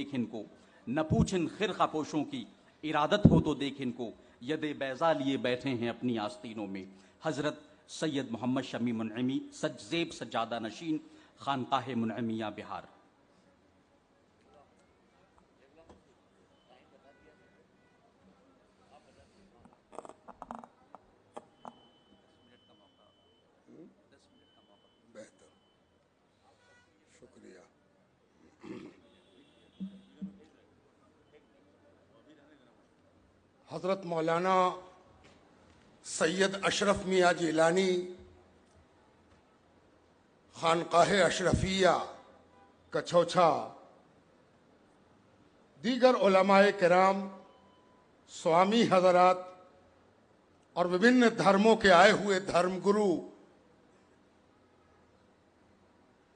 देख इनको, न पूछिन खिरखा पोशों की इरादत हो तो देख इनको, यदे बैजा लिए बैठे हैं अपनी आस्तीनों में। हजरत सैयद मोहम्मद शमी मुनइमी सज्जेब सज्जादा नशीन, खानकाह मुनइमिया बिहार। बेहतर, शुक्रिया। हजरत मौलाना सैयद अशरफ मियाँ जिलानी खानकाह अशरफिया कछौछा, दीगर उलमाए किराम, स्वामी हजरात और विभिन्न धर्मों के आए हुए धर्मगुरु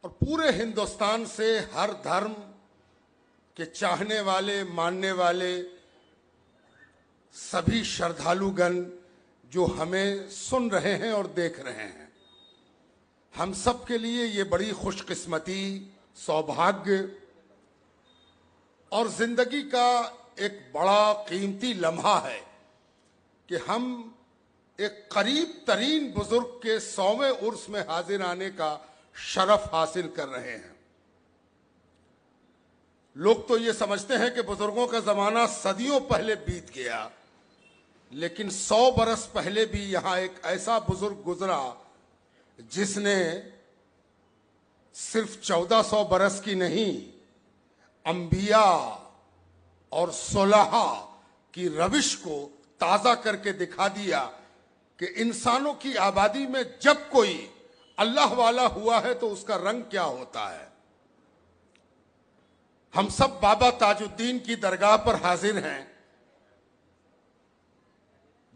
और पूरे हिंदुस्तान से हर धर्म के चाहने वाले, मानने वाले सभी श्रद्धालुगण जो हमें सुन रहे हैं और देख रहे हैं, हम सब के लिए ये बड़ी खुशकिस्मती, सौभाग्य और जिंदगी का एक बड़ा कीमती लम्हा है कि हम एक करीब तरीन बुजुर्ग के 100वें उर्स में हाजिर आने का शरफ हासिल कर रहे हैं। लोग तो ये समझते हैं कि बुजुर्गों का जमाना सदियों पहले बीत गया, लेकिन 100 बरस पहले भी यहां एक ऐसा बुजुर्ग गुजरा जिसने सिर्फ 1400 बरस की नहीं, अंबिया और सुलहा की रविश को ताजा करके दिखा दिया कि इंसानों की आबादी में जब कोई अल्लाह वाला हुआ है तो उसका रंग क्या होता है। हम सब बाबा ताजुद्दीन की दरगाह पर हाजिर हैं,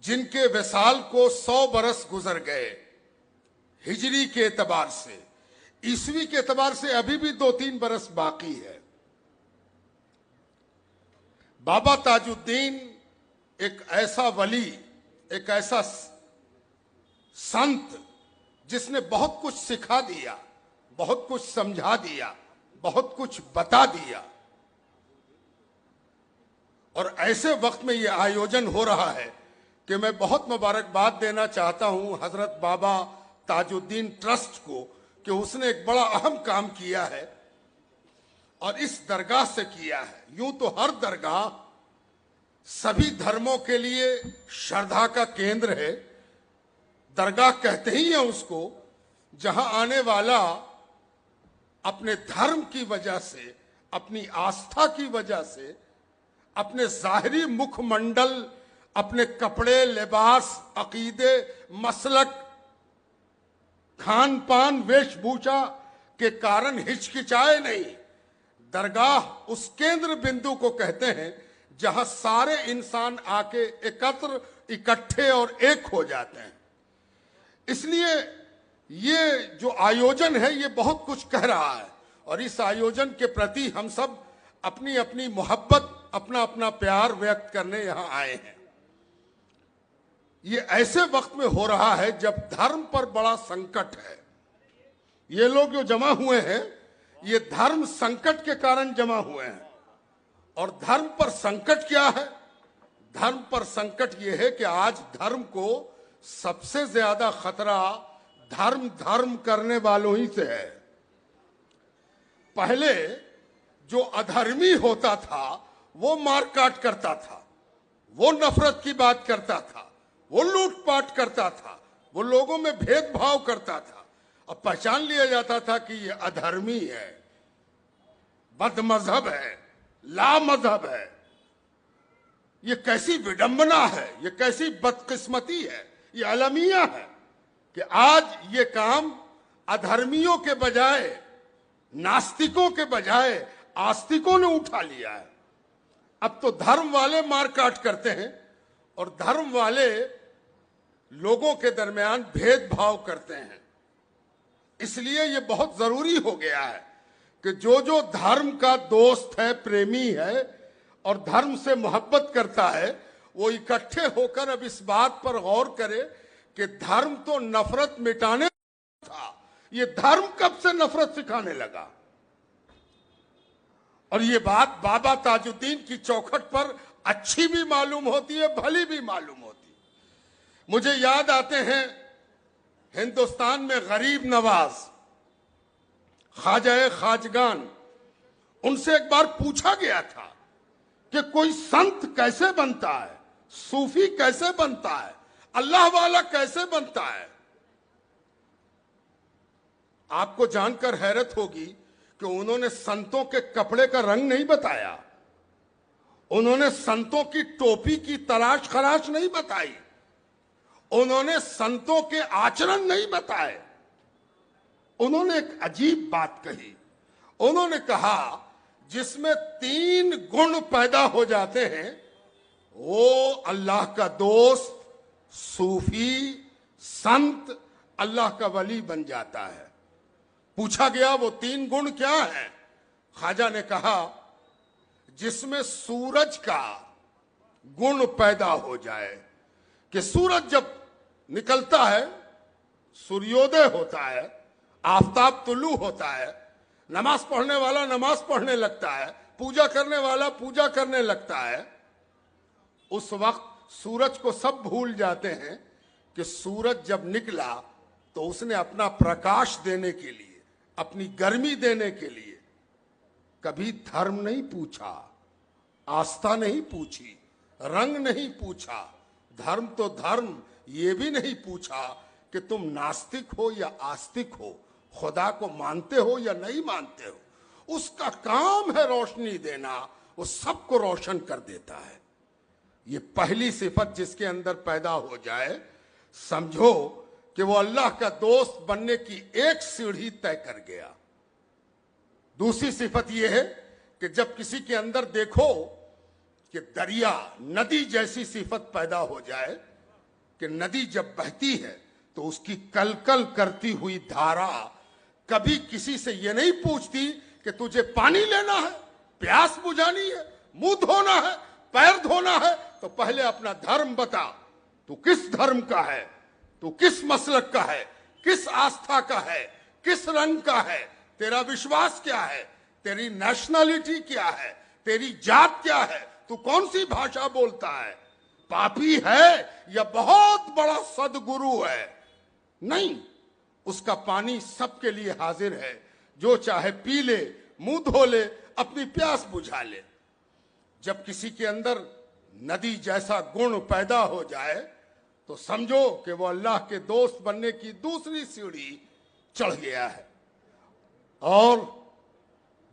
जिनके विसाल को 100 बरस गुजर गए। हिजरी के एतबार से, ईसवी के एतबार से अभी भी 2-3 बरस बाकी है। बाबा ताजुद्दीन एक ऐसा वली, एक ऐसा संत जिसने बहुत कुछ सिखा दिया, बहुत कुछ समझा दिया, बहुत कुछ बता दिया। और ऐसे वक्त में यह आयोजन हो रहा है कि मैं बहुत मुबारकबाद देना चाहता हूं हजरत बाबा ताजुद्दीन ट्रस्ट को कि उसने एक बड़ा अहम काम किया है और इस दरगाह से किया है। यूं तो हर दरगाह सभी धर्मों के लिए श्रद्धा का केंद्र है। दरगाह कहते ही है उसको जहां आने वाला अपने धर्म की वजह से, अपनी आस्था की वजह से, अपने जाहिरी मुखमंडल, अपने कपड़े, लिबास, अकीदे, मसलक, खान पान, वेशभूषा के कारण हिचकिचाए नहीं। दरगाह उस केंद्र बिंदु को कहते हैं जहां सारे इंसान आके एकत्र, इकट्ठे और एक हो जाते हैं। इसलिए ये जो आयोजन है ये बहुत कुछ कह रहा है और इस आयोजन के प्रति हम सब अपनी अपनी मोहब्बत, अपना अपना प्यार व्यक्त करने यहां आए हैं। ये ऐसे वक्त में हो रहा है जब धर्म पर बड़ा संकट है। ये लोग जो जमा हुए हैं ये धर्म संकट के कारण जमा हुए हैं। और धर्म पर संकट क्या है? धर्म पर संकट यह है कि आज धर्म को सबसे ज्यादा खतरा धर्म करने वालों ही से है। पहले जो अधर्मी होता था वो मारकाट करता था, वो नफरत की बात करता था, वो लूटपाट करता था, वो लोगों में भेदभाव करता था और पहचान लिया जाता था कि ये अधर्मी है, बदमजहब है, लामजहब है। ये कैसी विडंबना है, ये कैसी बदकिस्मती है, ये अलमिया है कि आज ये काम अधर्मियों के बजाय, नास्तिकों के बजाय आस्तिकों ने उठा लिया है। अब तो धर्म वाले मारकाट करते हैं और धर्म वाले लोगों के दरमियान भेदभाव करते हैं। इसलिए ये बहुत जरूरी हो गया है कि जो जो धर्म का दोस्त है, प्रेमी है और धर्म से मोहब्बत करता है, वो इकट्ठे होकर अब इस बात पर गौर करे कि धर्म तो नफरत मिटाने था, ये धर्म कब से नफरत सिखाने लगा। और ये बात बाबा ताजुद्दीन की चौखट पर अच्छी भी मालूम होती है, भली भी मालूम होती है। मुझे याद आते हैं हिंदुस्तान में गरीब नवाज ख्वाजा खाजगान, उनसे एक बार पूछा गया था कि कोई संत कैसे बनता है, सूफी कैसे बनता है, अल्लाह वाला कैसे बनता है। आपको जानकर हैरत होगी कि उन्होंने संतों के कपड़े का रंग नहीं बताया, उन्होंने संतों की टोपी की तराश खराश नहीं बताई, उन्होंने संतों के आचरण नहीं बताए। उन्होंने एक अजीब बात कही। उन्होंने कहा जिसमें 3 गुण पैदा हो जाते हैं वो अल्लाह का दोस्त, सूफी, संत, अल्लाह का वली बन जाता है। पूछा गया वो 3 गुण क्या हैं? ख्वाजा ने कहा जिसमें सूरज का गुण पैदा हो जाए कि सूरज जब निकलता है, सूर्योदय होता है, आफताब तुलू होता है, नमाज पढ़ने वाला नमाज पढ़ने लगता है, पूजा करने वाला पूजा करने लगता है, उस वक्त सूरज को सब भूल जाते हैं कि सूरज जब निकला तो उसने अपना प्रकाश देने के लिए, अपनी गर्मी देने के लिए कभी धर्म नहीं पूछा, आस्था नहीं पूछी, रंग नहीं पूछा, धर्म तो धर्म ये भी नहीं पूछा कि तुम नास्तिक हो या आस्तिक हो, खुदा को मानते हो या नहीं मानते हो। उसका काम है रोशनी देना, वो सबको रोशन कर देता है। ये पहली सिफत जिसके अंदर पैदा हो जाए, समझो कि वो अल्लाह का दोस्त बनने की एक सीढ़ी तय कर गया। दूसरी सिफत यह है कि जब किसी के अंदर देखो कि दरिया, नदी जैसी सिफत पैदा हो जाए कि नदी जब बहती है तो उसकी कलकल करती हुई धारा कभी किसी से ये नहीं पूछती कि तुझे पानी लेना है, प्यास बुझानी है, मुंह धोना है, पैर धोना है, तो पहले अपना धर्म बता। तू किस धर्म का है, तू किस मसलक का है, किस आस्था का है, किस रंग का है, तेरा विश्वास क्या है, तेरी नेशनलिटी क्या है, तेरी जात क्या है, तू कौन सी भाषा बोलता है, पापी है या बहुत बड़ा सदगुरु है। नहीं, उसका पानी सबके लिए हाजिर है, जो चाहे पी ले, मुंह धो ले, अपनी प्यास बुझा ले। जब किसी के अंदर नदी जैसा गुण पैदा हो जाए तो समझो कि वो अल्लाह के दोस्त बनने की दूसरी सीढ़ी चढ़ गया है। और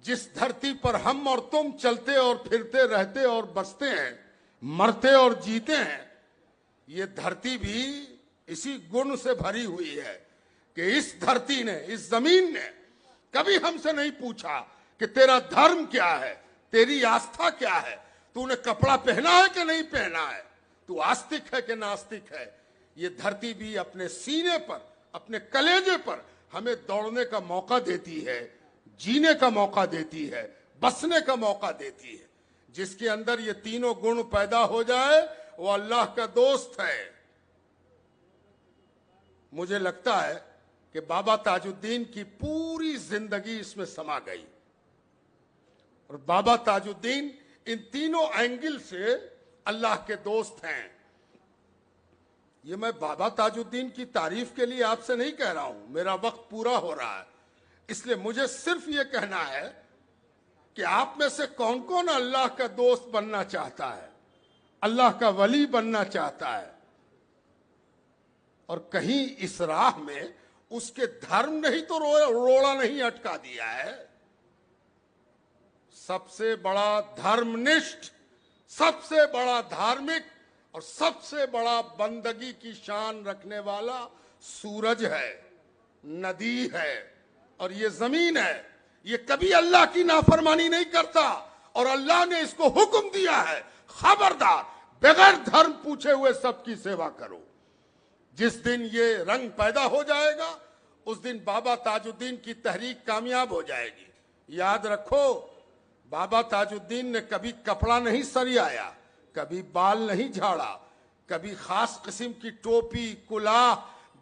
जिस धरती पर हम और तुम चलते और फिरते रहते और बसते हैं, मरते और जीते हैं, ये धरती भी इसी गुण से भरी हुई है कि इस धरती ने, इस जमीन ने कभी हमसे नहीं पूछा कि तेरा धर्म क्या है, तेरी आस्था क्या है, तूने कपड़ा पहना है कि नहीं पहना है, तू आस्तिक है कि नास्तिक है। ये धरती भी अपने सीने पर, अपने कलेजे पर हमें दौड़ने का मौका देती है, जीने का मौका देती है, बसने का मौका देती है। जिसके अंदर ये तीनों गुण पैदा हो जाए वो अल्लाह का दोस्त है। मुझे लगता है कि बाबा ताजुद्दीन की पूरी जिंदगी इसमें समा गई और बाबा ताजुद्दीन इन तीनों एंगल से अल्लाह के दोस्त हैं। ये मैं बाबा ताजुद्दीन की तारीफ के लिए आपसे नहीं कह रहा हूं, मेरा वक्त पूरा हो रहा है, इसलिए मुझे सिर्फ ये कहना है कि आप में से कौन कौन अल्लाह का दोस्त बनना चाहता है, अल्लाह का वली बनना चाहता है, और कहीं इस राह में उसके धर्म ने ही तो रोड़ा नहीं अटका दिया है। सबसे बड़ा धर्मनिष्ठ, सबसे बड़ा धार्मिक और सबसे बड़ा बंदगी की शान रखने वाला सूरज है, नदी है और ये जमीन है। ये कभी अल्लाह की नाफरमानी नहीं करता और अल्लाह ने इसको हुक्म दिया है, खबरदार बगैर धर्म पूछे हुए सबकी सेवा करो। जिस दिन ये रंग पैदा हो जाएगा उस दिन बाबा ताजुद्दीन की तहरीक कामयाब हो जाएगी। याद रखो, बाबा ताजुद्दीन ने कभी कपड़ा नहीं सरियाया, कभी बाल नहीं झाड़ा, कभी खास किस्म की टोपी, कुलाह,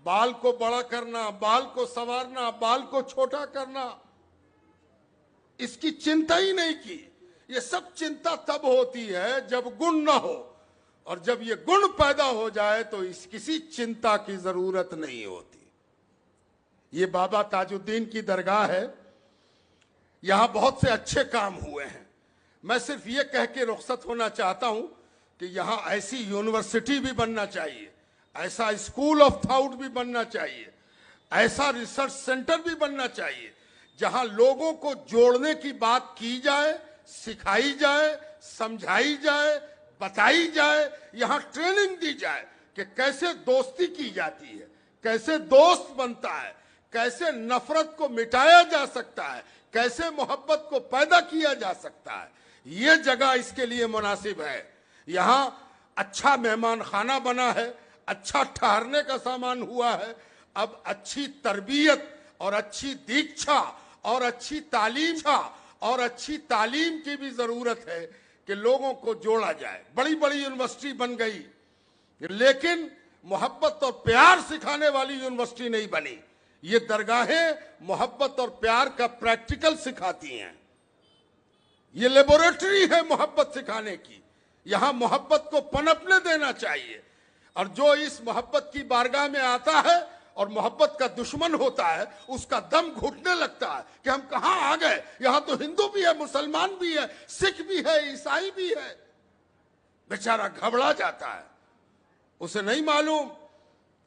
बाल को बड़ा करना, बाल को संवारना, बाल को छोटा करना, इसकी चिंता ही नहीं की। ये सब चिंता तब होती है जब गुण ना हो, और जब ये गुण पैदा हो जाए तो इस किसी चिंता की जरूरत नहीं होती। ये बाबा ताजुद्दीन की दरगाह है, यहां बहुत से अच्छे काम हुए हैं। मैं सिर्फ ये कह के रुखसत होना चाहता हूं कि यहां ऐसी यूनिवर्सिटी भी बनना चाहिए, ऐसा स्कूल ऑफ थॉट भी बनना चाहिए, ऐसा रिसर्च सेंटर भी बनना चाहिए जहां लोगों को जोड़ने की बात की जाए, सिखाई जाए, समझाई जाए, बताई जाए, यहां ट्रेनिंग दी जाए कि कैसे दोस्ती की जाती है, कैसे दोस्त बनता है, कैसे नफरत को मिटाया जा सकता है, कैसे मोहब्बत को पैदा किया जा सकता है। ये जगह इसके लिए मुनासिब है। यहां अच्छा मेहमान खाना बना है, अच्छा ठहरने का सामान हुआ है। अब अच्छी तरबियत और अच्छी दीक्षा और अच्छी तालीम की भी जरूरत है कि लोगों को जोड़ा जाए। बड़ी बड़ी यूनिवर्सिटी बन गई, लेकिन मोहब्बत और प्यार सिखाने वाली यूनिवर्सिटी नहीं बनी। ये दरगाहें मोहब्बत और प्यार का प्रैक्टिकल सिखाती हैं। ये लेबोरेटरी है मोहब्बत सिखाने की। यहां मोहब्बत को पनपने देना चाहिए, और जो इस मोहब्बत की बारगाह में आता है और मोहब्बत का दुश्मन होता है, उसका दम घुटने लगता है कि हम कहां आ गए। यहां तो हिंदू भी है, मुसलमान भी है, सिख भी है, ईसाई भी है। बेचारा घबरा जाता है। उसे नहीं मालूम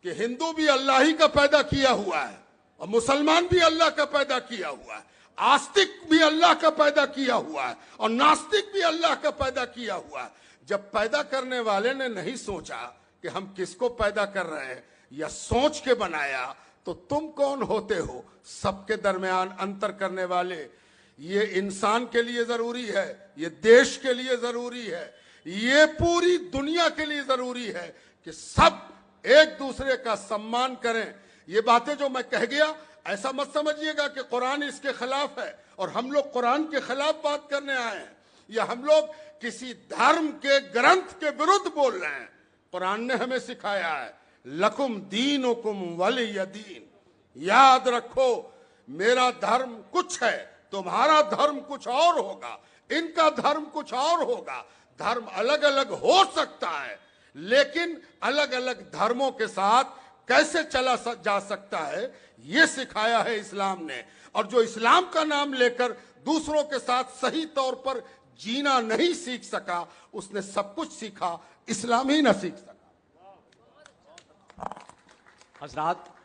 कि हिंदू भी अल्लाह ही का पैदा किया हुआ है, और मुसलमान भी अल्लाह का पैदा किया हुआ है, आस्तिक भी अल्लाह का पैदा किया हुआ है, और नास्तिक भी अल्लाह का पैदा किया हुआ है। जब पैदा करने वाले ने नहीं सोचा कि हम किसको पैदा कर रहे हैं, या सोच के बनाया, तो तुम कौन होते हो सबके दरमियान अंतर करने वाले। ये इंसान के लिए जरूरी है, ये देश के लिए जरूरी है, ये पूरी दुनिया के लिए जरूरी है कि सब एक दूसरे का सम्मान करें। ये बातें जो मैं कह गया, ऐसा मत समझिएगा कि कुरान इसके खिलाफ है और हम लोग कुरान के खिलाफ बात करने आए हैं, या हम लोग किसी धर्म के ग्रंथ के विरुद्ध बोल रहे हैं। कुरान ने हमें सिखाया है, लकुम दीनुकुम वलिय दीन। याद रखो, मेरा धर्म कुछ है, तुम्हारा धर्म कुछ और होगा, इनका धर्म कुछ और होगा। धर्म अलग अलग हो सकता है, लेकिन अलग अलग धर्मों के साथ कैसे चला जा सकता है, ये सिखाया है इस्लाम ने। और जो इस्लाम का नाम लेकर दूसरों के साथ सही तौर पर जीना नहीं सीख सका, उसने सब कुछ सीखा, इस्लाम ही ना सीख सका। हजरात,